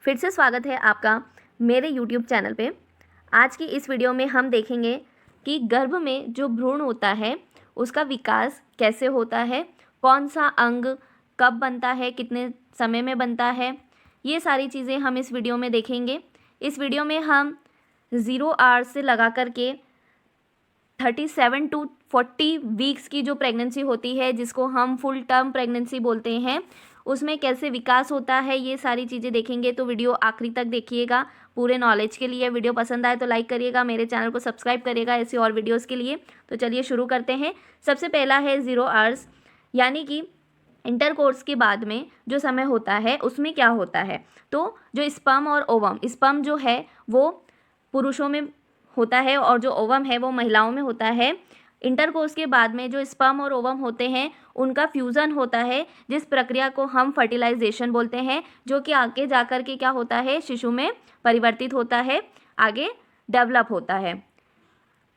फिर से स्वागत है आपका मेरे YouTube चैनल पे। आज की इस वीडियो में हम देखेंगे कि गर्भ में जो भ्रूण होता है उसका विकास कैसे होता है, कौन सा अंग कब बनता है, कितने समय में बनता है, ये सारी चीज़ें हम इस वीडियो में देखेंगे। इस वीडियो में हम 0 आवर्स से लगा करके 37 to 40 वीक्स की जो प्रेगनेंसी होती है, जिसको हम फुल टर्म प्रेगनेंसी बोलते हैं, उसमें कैसे विकास होता है, ये सारी चीज़ें देखेंगे। तो वीडियो आखिरी तक देखिएगा पूरे नॉलेज के लिए। वीडियो पसंद आए तो लाइक करिएगा, मेरे चैनल को सब्सक्राइब करिएगा ऐसी और वीडियोस के लिए। तो चलिए शुरू करते हैं। सबसे पहला है 0 आवर्स, यानी कि इंटरकोर्स के बाद में जो समय होता है उसमें क्या होता है। तो जो स्पर्म और ओवम, स्पर्म जो है वो पुरुषों में होता है और जो ओवम है वो महिलाओं में होता है। इंटरकोर्स के बाद में जो स्पर्म और ओवम होते हैं उनका फ्यूज़न होता है, जिस प्रक्रिया को हम फर्टिलाइजेशन बोलते हैं, जो कि आगे जाकर के क्या होता है, शिशु में परिवर्तित होता है, आगे डेवलप होता है।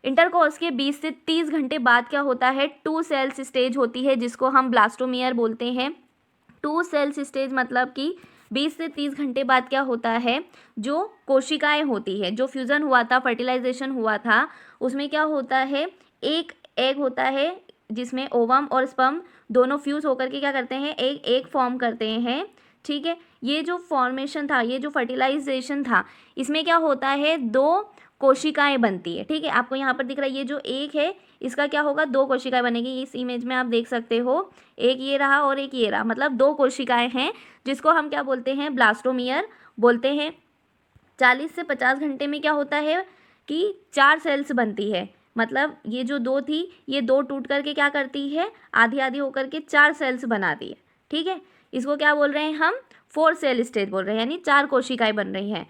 इंटरकोर्स के 20 से 30 घंटे बाद क्या होता है, 2 सेल्स स्टेज होती है, जिसको हम ब्लास्टोमियर बोलते हैं। 2 सेल्स स्टेज मतलब कि 20 से 30 घंटे बाद क्या होता है, जो कोशिकाएं होती है, जो फ्यूज़न हुआ था, फर्टिलाइजेशन हुआ था, उसमें क्या होता है, एक एग होता है जिसमें ओवम और स्पर्म दोनों फ्यूज़ होकर के क्या करते हैं, एक एग फॉर्म करते हैं। ठीक है, ये जो फॉर्मेशन था, ये जो फर्टिलाइजेशन था, इसमें क्या होता है, 2 कोशिकाएं बनती है। ठीक है, आपको यहाँ पर दिख रहा है ये जो एक है इसका क्या होगा, 2 कोशिकाएं बनेगी। इस इमेज में आप देख सकते हो, एक ये रहा और एक ये रहा, मतलब 2 कोशिकाएं हैं, जिसको हम क्या बोलते हैं, ब्लास्टोमियर बोलते हैं। 40 से 50 घंटे में क्या होता है कि 4 सेल्स बनती है, मतलब ये जो 2 थी, ये 2 टूट करके क्या करती है, आधी आधी होकर के 4 सेल्स बनाती है। ठीक है, इसको क्या बोल रहे हैं हम, 4 सेल स्टेज बोल रहे हैं, यानी 4 कोशिकाएं बन रही हैं।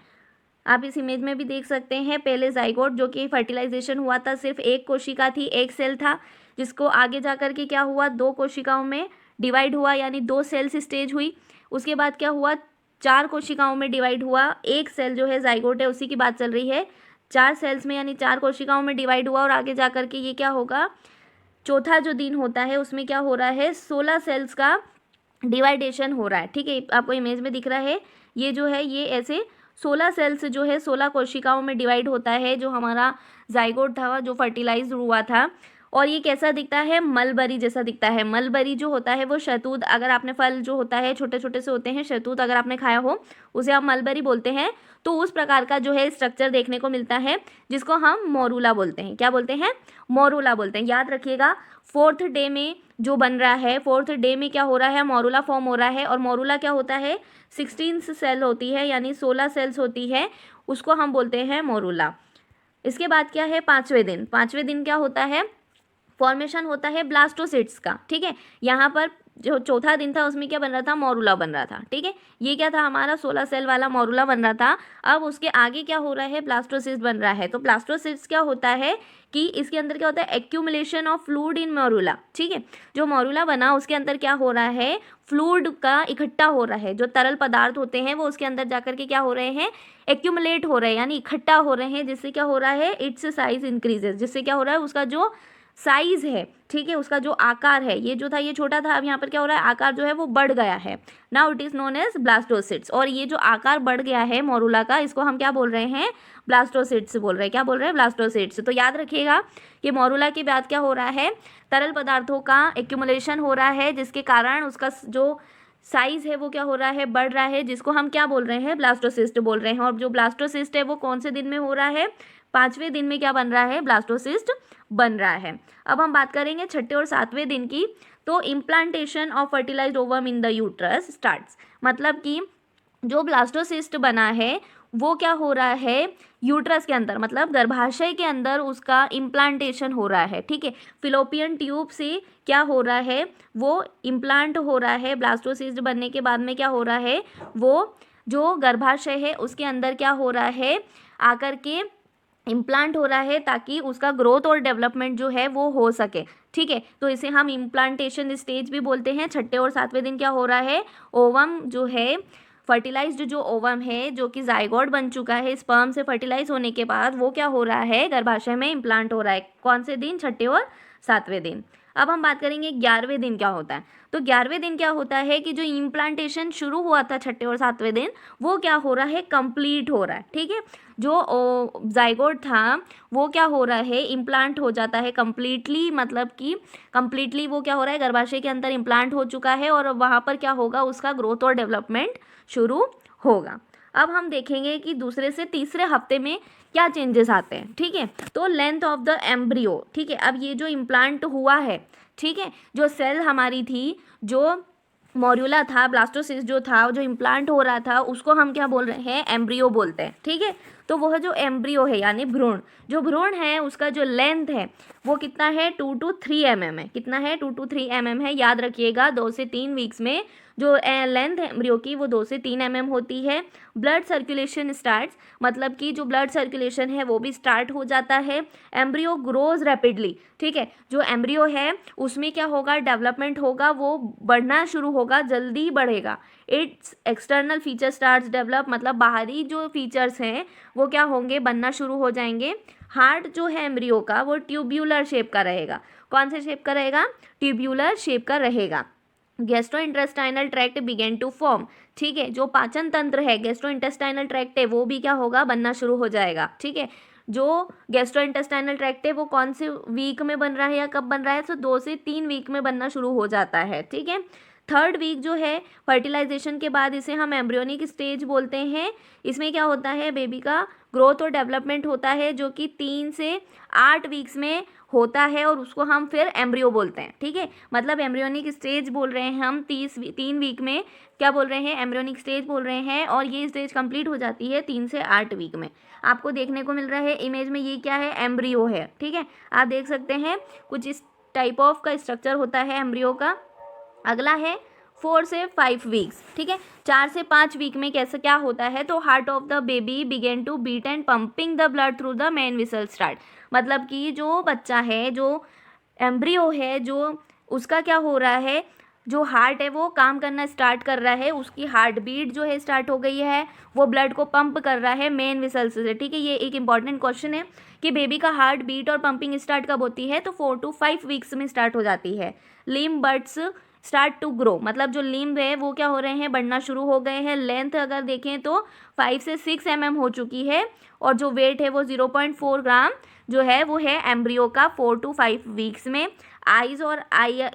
आप इस इमेज में भी देख सकते हैं, पहले जाइगोट जो कि फर्टिलाइजेशन हुआ था, सिर्फ एक कोशिका थी, एक सेल था, जिसको आगे जा कर के क्या हुआ, 2 कोशिकाओं में डिवाइड हुआ, यानी 2 सेल्स स्टेज हुई। उसके बाद क्या हुआ, 4 कोशिकाओं में डिवाइड हुआ, एक सेल जो है जाइगोट है उसी की बात चल रही है। 4 सेल्स में यानी 4 कोशिकाओं में डिवाइड हुआ और आगे जा कर के ये क्या होगा, चौथा जो दिन होता है उसमें क्या हो रहा है, 16 सेल्स का डिवाइडेशन हो रहा है। ठीक है, आपको इमेज में दिख रहा है, ये जो है ये ऐसे 16 सेल्स जो है 16 कोशिकाओं में डिवाइड होता है, जो हमारा जाइगोट था, जो फर्टिलाइज हुआ था। और ये कैसा दिखता है, मलबरी जैसा दिखता है। मलबरी जो होता है वो शहतूत, अगर आपने फल जो होता है छोटे छोटे से होते हैं, शहतूत अगर आपने खाया हो उसे आप मलबरी बोलते हैं। तो उस प्रकार का जो है स्ट्रक्चर देखने को मिलता है, जिसको हम मोरूला बोलते हैं। क्या बोलते हैं, मोरूला बोलते हैं। याद रखिएगा, 4th डे में जो बन रहा है, 4th डे में क्या हो रहा है, मोरूला फॉर्म हो रहा है। और मोरूला क्या होता है, 16 सेल होती है, यानी 16 सेल्स होती है, उसको हम बोलते हैं मोरूला। इसके बाद क्या है, 5वें दिन। 5वें दिन क्या होता है, फॉर्मेशन होता है ब्लास्टोसिट्स का। ठीक है, यहाँ पर जो चौथा दिन था उसमें क्या बन रहा था, मोरूला बन रहा था। ठीक है, ये क्या था, हमारा 16 सेल वाला मोरूला बन रहा था। अब उसके आगे क्या हो रहा है, ब्लास्टोसिस्ट बन रहा है। तो ब्लास्टोसिस्ट क्या होता है कि इसके अंदर क्या होता है, accumulation of fluid in morula. ठीक है, जो मोरूला बना उसके अंदर क्या हो रहा है, फ्लूइड का इकट्ठा हो रहा है, जो तरल पदार्थ होते हैं वो उसके अंदर जाकर के क्या हो रहे हैं, एक्यूमुलेट हो रहे हैं, यानी इकट्ठा हो रहे हैं, जिससे क्या हो रहा है, इट्स साइज इंक्रीजेस, जिससे क्या हो रहा है, उसका जो साइज है, ठीक है, उसका जो आकार है, ये जो था ये छोटा था, अब यहाँ पर क्या हो रहा है, आकार जो है वो बढ़ गया है। Now it is known as blastocysts. और ये जो आकार बढ़ गया है मोरूला का, इसको हम क्या बोल रहे हैं, ब्लास्टोसिट्स बोल रहे हैं। क्या बोल रहे हैं, ब्लास्टोसिट्स। तो याद रखिएगा कि मोरूला के बाद क्या हो रहा है, तरल पदार्थों का एक्यूमुलेशन हो रहा है, जिसके कारण उसका जो साइज है वो क्या हो रहा है, बढ़ रहा है, जिसको हम क्या बोल रहे हैं, ब्लास्टोसिस्ट बोल रहे हैं। और जो ब्लास्टोसिस्ट है वो कौन से दिन में हो रहा है, 5वें दिन में क्या बन रहा है, ब्लास्टोसिस्ट बन रहा है। अब हम बात करेंगे 6ठे और 7वें दिन की। तो implantation of fertilised ovum in the uterus starts, मतलब कि जो ब्लास्टोसिस्ट बना है वो क्या हो रहा है, यूट्रस के अंदर, मतलब गर्भाशय के अंदर उसका इम्प्लांटेशन हो रहा है। ठीक है, फिलोपियन ट्यूब से क्या हो रहा है, वो इम्प्लांट हो रहा है। ब्लास्टोसिस्ट बनने के बाद में क्या हो रहा है, वो जो गर्भाशय है उसके अंदर क्या हो रहा है, आकर के इम्प्लांट हो रहा है, ताकि उसका ग्रोथ और डेवलपमेंट जो है वो हो सके। ठीक है, तो इसे हम इम्प्लांटेशन स्टेज भी बोलते हैं। 6ठे और 7वें दिन क्या हो रहा है, ओवम जो है, फर्टिलाइज्ड जो ओवम है, जो कि जाइगोट बन चुका है, स्पर्म से फर्टिलाइज होने के बाद वो क्या हो रहा है, गर्भाशय में इम्प्लांट हो रहा है। कौन से दिन, 6ठे और 7वें दिन। अब हम बात करेंगे 11वें दिन क्या होता है। तो 11वें दिन क्या होता है कि जो इम्प्लांटेशन शुरू हुआ था 6ठे और 7वें दिन, वो क्या हो रहा है, कंप्लीट हो रहा है। ठीक है, जो जाइगोट था वो क्या हो रहा है, इम्प्लांट हो जाता है कम्प्लीटली, मतलब कि कम्प्लीटली वो क्या हो रहा है, गर्भाशय के अंदर इम्प्लांट हो चुका है और वहाँ पर क्या होगा, उसका ग्रोथ और डेवलपमेंट शुरू होगा। अब हम देखेंगे कि दूसरे से तीसरे हफ्ते में क्या चेंजेस आते हैं। ठीक है, तो लेंथ ऑफ द एम्ब्रियो, ठीक है, अब ये जो इम्प्लांट हुआ है, ठीक है, जो सेल हमारी थी, जो मॉड्यूला था, ब्लास्टोसिस्ट जो था, जो इम्प्लांट हो रहा था, उसको हम क्या बोल रहे हैं, एम्ब्रियो बोलते हैं। ठीक है, तो वह जो एम्ब्रियो है यानी भ्रूण, जो भ्रूण है उसका जो लेंथ है वो कितना है, 2 to 3 mm है। कितना है, 2 to 3 mm है। याद रखिएगा 2 से 3 वीक्स में जो लेंथ है एम्ब्रियो की वो 2 से 3 mm होती है। ब्लड सर्कुलेशन स्टार्ट्स, मतलब कि जो ब्लड सर्कुलेशन है वो भी स्टार्ट हो जाता है। एम्ब्रियो ग्रोज रैपिडली, ठीक है, जो एम्ब्रियो है उसमें क्या होगा, डेवलपमेंट होगा, वो बढ़ना शुरू होगा, जल्दी बढ़ेगा। It's external feature starts develop, मतलब बाहरी जो फीचर्स हैं वो क्या होंगे, बनना शुरू हो जाएंगे। हार्ट जो है एम्ब्रियो का वो ट्यूब्यूलर शेप का रहेगा। कौन से शेप का रहेगा, ट्यूब्यूलर शेप का रहेगा। Gastrointestinal tract begin to form, ठीक है, जो पाचन तंत्र है, गैस्ट्रोइंटेस्टाइनल ट्रैक्ट है, वो भी क्या होगा, बनना शुरू हो जाएगा। ठीक है, जो गैस्ट्रोइंटेस्टाइनल ट्रैक्ट है वो कौन से वीक में बन रहा है या कब बन रहा है, तो 2 से 3 वीक में बनना शुरू हो जाता है। ठीक है, 3rd वीक जो है फर्टिलाइजेशन के बाद, इसे हम एम्ब्रियोनिक स्टेज बोलते हैं। इसमें क्या होता है, बेबी का ग्रोथ और डेवलपमेंट होता है, जो कि 3 से 8 वीक्स में होता है और उसको हम फिर एम्ब्रियो बोलते हैं। ठीक है, मतलब एम्ब्रियोनिक स्टेज बोल रहे हैं हम 3 वीक में, क्या बोल रहे हैं, एम्ब्रियोनिक स्टेज बोल रहे हैं, और ये स्टेज कंप्लीट हो जाती है 3 से 8 वीक में। आपको देखने को मिल रहा है इमेज में, ये क्या है, एम्ब्रियो है। ठीक है, आप देख सकते हैं कुछ इस टाइप ऑफ का स्ट्रक्चर होता है एम्ब्रियो का। अगला है 4 से 5 वीक्स, ठीक है, 4 से 5 वीक में कैसे क्या होता है, तो heart of the baby begin to beat and pumping the blood through the main vessel start, मतलब कि जो बच्चा है, जो एम्ब्रियो है, जो उसका क्या हो रहा है, जो हार्ट है वो काम करना स्टार्ट कर रहा है, उसकी हार्ट बीट जो है स्टार्ट हो गई है, वो ब्लड को पंप कर रहा है मेन विसल्स से। ठीक है, ये एक इंपॉर्टेंट क्वेश्चन है कि बेबी का हार्ट बीट और पंपिंग स्टार्ट कब होती है, तो 4 to 5 वीक्स में स्टार्ट हो जाती है। Limb buds start to grow, मतलब जो लिम्ब है वो क्या हो रहे हैं, बढ़ना शुरू हो गए हैं। लेंथ अगर देखें तो 5 से 6 mm हो चुकी है, और जो वेट है वो 0.4 ग्राम जो है वो है एम्ब्रियो का 4 to 5 वीक्स में। आइज़ और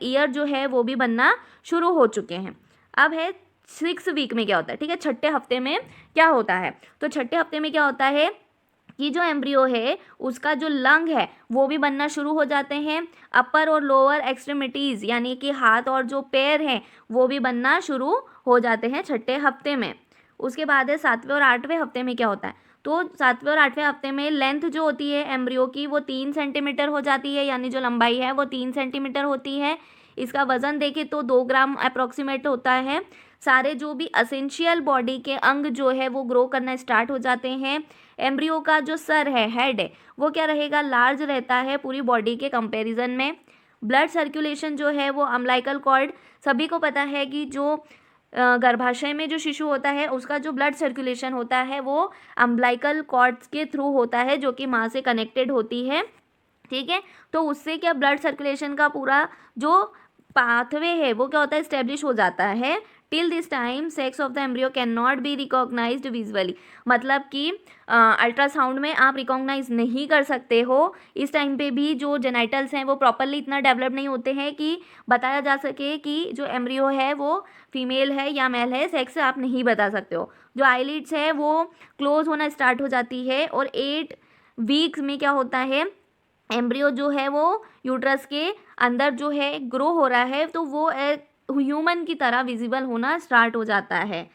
ईयर जो है वो भी बनना शुरू हो चुके हैं। अब है 6 वीक में क्या होता है, ठीक है, 6ठे हफ्ते में क्या होता है, तो 6ठे हफ्ते में क्या होता है कि जो एम्ब्रियो है उसका जो लंग है वो भी बनना शुरू हो जाते हैं। अपर और लोअर एक्सट्रीमिटीज़ यानी कि हाथ और जो पैर हैं वो भी बनना शुरू हो जाते हैं 6ठे हफ्ते में। उसके बाद है 7वें और 8वें हफ्ते में क्या होता है, तो 7वें और 8वें हफ्ते में लेंथ जो होती है एम्ब्रियो की वो 3 सेंटीमीटर हो जाती है, यानी जो लंबाई है वो 3 सेंटीमीटर होती है। इसका वज़न देखें तो 2 ग्राम अप्रॉक्सीमेट होता है। सारे जो भी असेंशियल बॉडी के अंग जो है वो ग्रो करना स्टार्ट हो जाते हैं। एम्ब्रियो का जो सर है, हेड है, वो क्या रहेगा, लार्ज रहता है पूरी बॉडी के कंपैरिजन में। ब्लड सर्कुलेशन जो है वो अम्बिलिकल कॉर्ड, सभी को पता है कि जो गर्भाशय में जो शिशु होता है उसका जो ब्लड सर्कुलेशन होता है वो अम्बिलिकल कॉर्ड्स के थ्रू होता है, जो कि माँ से कनेक्टेड होती है। ठीक है, तो उससे क्या ब्लड सर्कुलेशन का पूरा जो पाथवे है वो क्या होता है, इस्टेब्लिश हो जाता है। Till this time sex of the embryo can not be recognised visually, मतलब कि अल्ट्रासाउंड में आप रिकॉग्नाइज नहीं कर सकते हो। इस टाइम पे भी जो जेनाइटल्स हैं वो प्रॉपरली इतना डेवलप नहीं होते हैं कि बताया जा सके कि जो एम्ब्रियो है वो फीमेल है या मेल है, सेक्स आप नहीं बता सकते हो। जो आईलिड्स है वो क्लोज होना स्टार्ट हो जाती है, और 8 वीक्स में क्या होता है, एम्ब्रियो जो है वो यूट्रस के अंदर जो है ग्रो हो रहा है, तो वो ह्यूमन की तरह विजिबल होना स्टार्ट हो जाता है।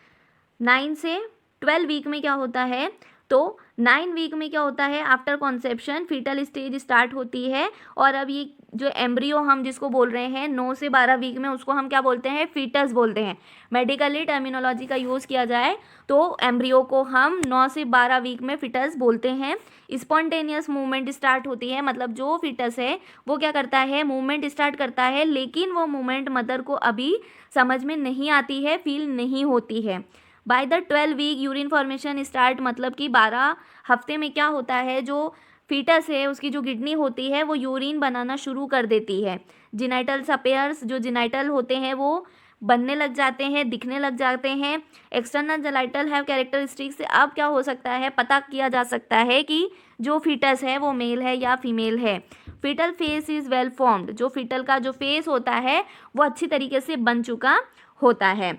9 से 12 वीक में क्या होता है, तो 9 वीक में क्या होता है, after conception foetal stage start होती है। और अब ये जो एम्ब्रियो हम जिसको बोल रहे हैं 9 से 12 वीक में, उसको हम क्या बोलते हैं, फीटस बोलते हैं। मेडिकली टर्मिनोलॉजी का यूज़ किया जाए तो एम्ब्रियो को हम 9 से 12 वीक में फीटस बोलते हैं। स्पॉन्टेनियस मूवमेंट स्टार्ट होती है, मतलब जो फीटस है वो क्या करता है, मूवमेंट स्टार्ट करता है, लेकिन वो मूवमेंट मदर को अभी समझ में नहीं आती है, फील नहीं होती है। By the 12 week urine formation start, मतलब कि 12 हफ्ते में क्या होता है, जो फीटस है उसकी जो किडनी होती है वो यूरिन बनाना शुरू कर देती है। जिनाइटल्स अपेयर्स, जो जिनाइटल होते हैं वो बनने लग जाते हैं, दिखने लग जाते हैं। External genital have characteristics. अब क्या हो सकता है, पता किया जा सकता है कि जो फीटस है वो मेल है या फीमेल है। Foetal face is well formed. जो फीटल का जो फेस होता है वो अच्छी तरीके से बन चुका होता है।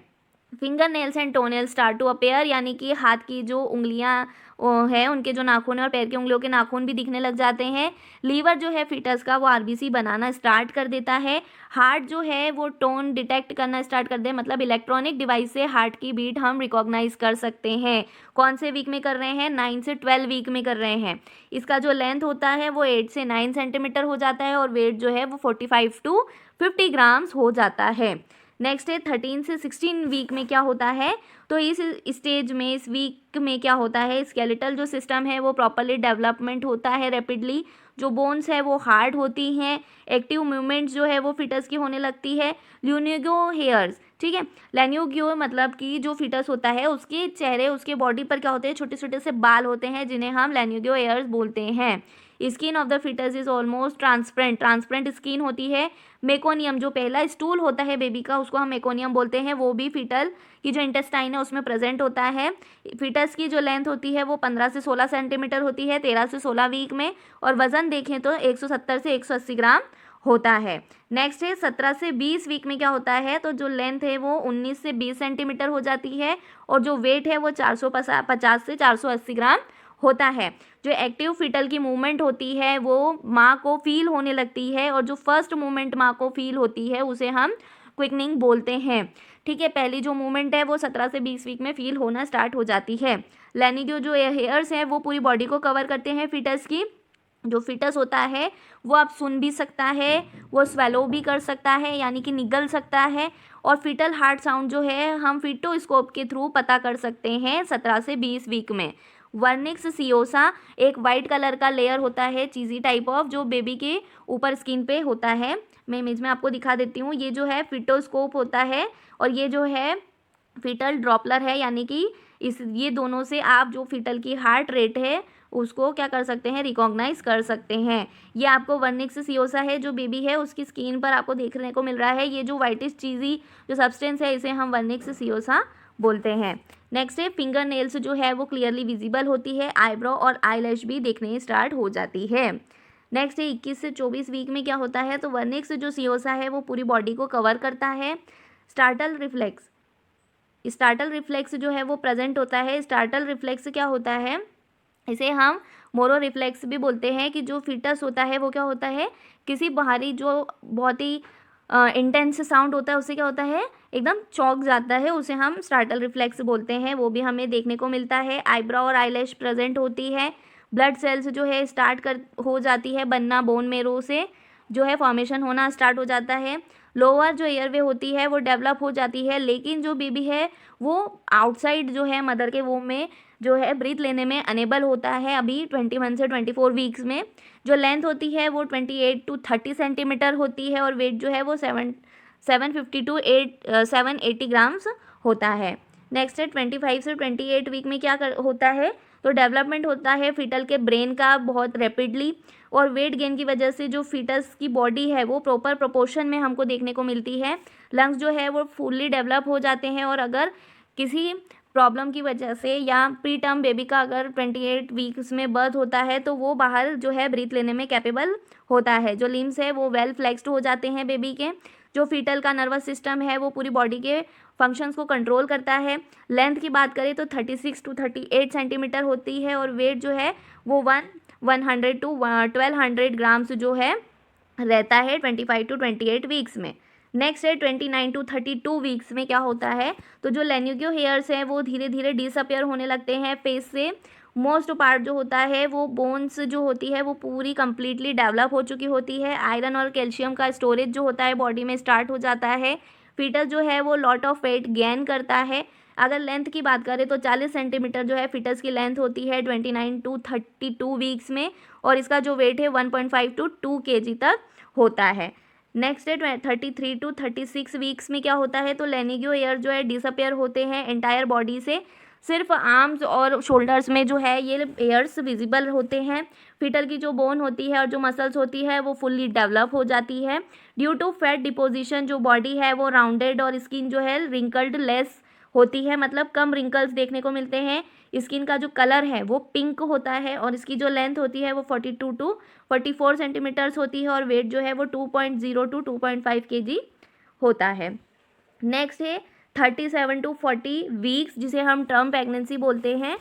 Finger nails and toenail start to appear, यानी कि हाथ की जो उंगलियां है, उनके जो नाखून है और पैर की उंगलियों के नाखून भी दिखने लग जाते हैं। लीवर जो है फीटस का वो आरबीसी बनाना स्टार्ट कर देता है। हार्ट जो है वो टोन डिटेक्ट करना स्टार्ट कर दे, मतलब इलेक्ट्रॉनिक डिवाइस से हार्ट की बीट हम रिकॉग्नाइज कर सकते हैं। कौन से वीक में कर रहे हैं, 9 से 12 वीक में कर रहे हैं। इसका जो लेंथ होता है वो 8 से 9 सेंटीमीटर हो जाता है और वेट जो है वो 45 टू 50 ग्राम्स हो जाता है। नेक्स्ट है 13 से 16 वीक में क्या होता है, तो इस स्टेज में, इस वीक में क्या होता है, स्केलेटल जो सिस्टम है वो प्रॉपरली डेवलपमेंट होता है रैपिडली। जो बोन्स है वो हार्ड होती हैं। एक्टिव मूवमेंट्स जो है वो फिटस की होने लगती है। ल्यूनिगो हेयर्स, ठीक है, लेन्यूगियो मतलब कि जो फिटस होता है उसके चेहरे, उसके बॉडी पर क्या होते हैं, छोटे छोटे से बाल होते हैं जिन्हें हम लेन्यूगियो हेयर्स बोलते हैं। Skin of the foetus is almost transparent, transparent skin होती है। मेकोनियम जो पहला स्टूल होता है बेबी का, उसको हम मेकोनियम बोलते हैं, वो भी फीटल की जो इंटेस्टाइन है उसमें प्रेजेंट होता है। फीटस की जो लेंथ होती है वो 15 से 16 सेंटीमीटर होती है 13 से 16 वीक में, और वजन देखें तो 170 से 180 ग्राम होता है। नेक्स्ट है 17 से 20 वीक में क्या होता है, तो जो लेंथ है वो 19 से 20 सेंटीमीटर हो जाती है और जो वेट है वो 450 से 480 ग्राम होता है। जो एक्टिव फीटल की मूवमेंट होती है वो माँ को फील होने लगती है और जो फर्स्ट मूवमेंट माँ को फील होती है उसे हम क्विकनिंग बोलते हैं। ठीक है, पहली जो मूवमेंट है वो 17 से 20 वीक में फील होना स्टार्ट हो जाती है। लेनिग्यो जो हेयर्स हैं वो पूरी बॉडी को कवर करते हैं फिटस की। जो फिटस होता है वो अब सुन भी सकता है, वो स्वेलो भी कर सकता है यानी कि निगल सकता है, और फीटल हार्ट साउंड जो है हम फीटोस्कोप के थ्रू पता कर सकते हैं 17 से 20 वीक में। वर्निक्स सियोसा एक वाइट कलर का लेयर होता है, चीज़ी टाइप ऑफ, जो बेबी के ऊपर स्किन पे होता है। मैं इमेज में आपको दिखा देती हूँ। ये जो है फिटोस्कोप होता है और ये जो है फीटल ड्रॉपलर है, यानी कि ये दोनों से आप जो फीटल की हार्ट रेट है उसको क्या कर सकते हैं, रिकॉग्नाइज कर सकते हैं। ये आपको वर्निक्स सियोसा है जो बेबी है उसकी स्किन पर आपको देखने को मिल रहा है। ये जो वाइटिश चीज़ी जो सब्सटेंस है इसे हम वर्निक्स सियोसा बोलते हैं। नेक्स्ट है फिंगर नेल्स जो है वो क्लियरली विजिबल होती है। आईब्रो और आईलैश भी देखने स्टार्ट हो जाती है। नेक्स्ट है 21 से 24 वीक में क्या होता है, तो वर्निक्स जो सियोसा है वो पूरी बॉडी को कवर करता है। स्टार्टल रिफ्लेक्स, स्टार्टल रिफ्लेक्स जो है वो प्रेजेंट होता है। स्टार्टल रिफ्लेक्स क्या होता है, इसे हम मोरो रिफ्लेक्स भी बोलते हैं, कि जो फीटस होता है वो क्या होता है, किसी बाहरी जो बहुत ही इंटेंस साउंड होता है उससे क्या होता है, एकदम चौंक जाता है, उसे हम स्टार्टल रिफ्लेक्स बोलते हैं। वो भी हमें देखने को मिलता है। आईब्रो और आईलैश प्रेजेंट होती है। ब्लड सेल्स जो है स्टार्ट कर हो जाती है बनना, बोन मेरो से जो है फॉर्मेशन होना स्टार्ट हो जाता है। लोअर जो एयरवे होती है वो डेवलप हो जाती है, लेकिन जो बेबी है वो आउटसाइड जो है मदर के वोम में जो है ब्रीथ लेने में अनेबल होता है अभी 21 से 24 वीक्स में। जो लेंथ होती है वो 28 टू 30 सेंटीमीटर होती है और वेट जो है वो 750 टू 780 ग्राम्स होता है। नेक्स्ट है 25 से 28 वीक में क्या होता है, तो डेवलपमेंट होता है फीटल के ब्रेन का बहुत रैपिडली, और वेट गेन की वजह से जो फीटस की बॉडी है वो प्रॉपर प्रोपोर्शन में हमको देखने को मिलती है। लंग्स जो है वो फुल्ली डेवलप हो जाते हैं, और अगर किसी प्रॉब्लम की वजह से या प्री टर्म बेबी का अगर 28 वीक्स में बर्थ होता है तो वो बाहर जो है ब्रीथ लेने में कैपेबल होता है। जो लिम्स है वो वेल फ्लेक्स्ड हो जाते हैं बेबी के। जो फीटल का नर्वस सिस्टम है वो पूरी बॉडी के फंक्शंस को कंट्रोल करता है। लेंथ की बात करें तो 36 टू 38 सेंटीमीटर होती है, और वेट जो है वो 100 टू 1200 ग्राम्स जो है रहता है 25 टू 28 वीक्स में। नेक्स्ट है 29 टू 32 वीक्स में क्या होता है, तो जो लेन्यूगियो हेयर्स हैं वो धीरे धीरे डिसअपियर होने लगते हैं फेस से। मोस्ट पार्ट जो होता है वो बोन्स जो होती है वो पूरी कंप्लीटली डेवलप हो चुकी होती है। आयरन और कैल्शियम का स्टोरेज जो होता है बॉडी में स्टार्ट हो जाता है। फीटस जो है वो लॉट ऑफ वेट गेन करता है। अगर लेंथ की बात करें तो 40 सेंटीमीटर जो है फिटस की लेंथ होती है 29 टू 32 वीक्स में, और इसका जो वेट है 1.5 टू 2 kg तक होता है। नेक्स्ट है 33 टू 36 वीक्स में क्या होता है, तो लेनिगियो हेयर जो है डिसअपेयर होते हैं एंटायर बॉडी से। सिर्फ आर्म्स और शोल्डर्स में जो है ये हेयर्स विजिबल होते हैं। फीटल की जो बोन होती है और जो मसल्स होती है वो फुल्ली डेवलप हो जाती है। ड्यू टू फैट डिपोजिशन जो बॉडी है वो राउंडेड और स्किन जो है रिंकल्ड लेस होती है, मतलब कम रिंकल्स देखने को मिलते हैं। स्किन का जो कलर है वो पिंक होता है और इसकी जो लेंथ होती है वो 42 टू 44 सेंटीमीटर्स होती है और वेट जो है वो 2.0 टू 2.5 kg होता है। नेक्स्ट है 37 टू 40 वीक्स, जिसे हम टर्म प्रेगनेंसी बोलते हैं।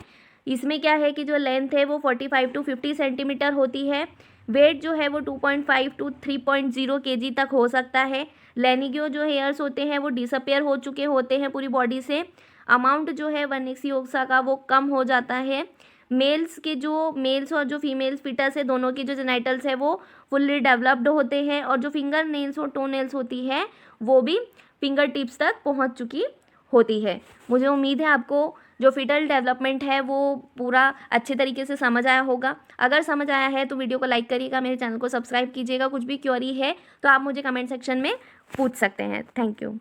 इसमें क्या है कि जो लेंथ है वो 45 टू 50 सेंटीमीटर होती है। वेट जो है वो 2.5 टू 3.0 kg तक हो सकता है। लेनिग्यो जो हेयर्स होते हैं वो डिसअपेयर हो चुके होते हैं पूरी बॉडी से। अमाउंट जो है वर्निक्सियोसा का वो कम हो जाता है। मेल्स और जो फीमेल्स फीटस है दोनों की जो जेनाइटल्स है वो फुल्ली डेवलप्ड होते हैं और जो फिंगर नेल्स और टो नेल्स होती है वो भी फिंगर टिप्स तक पहुंच चुकी होती है। मुझे उम्मीद है आपको जो फीटल डेवलपमेंट है वो पूरा अच्छे तरीके से समझ आया होगा। अगर समझ आया है तो वीडियो को लाइक करिएगा, मेरे चैनल को सब्सक्राइब कीजिएगा। कुछ भी क्वेरी है तो आप मुझे कमेंट सेक्शन में पूछ सकते हैं। Thank you.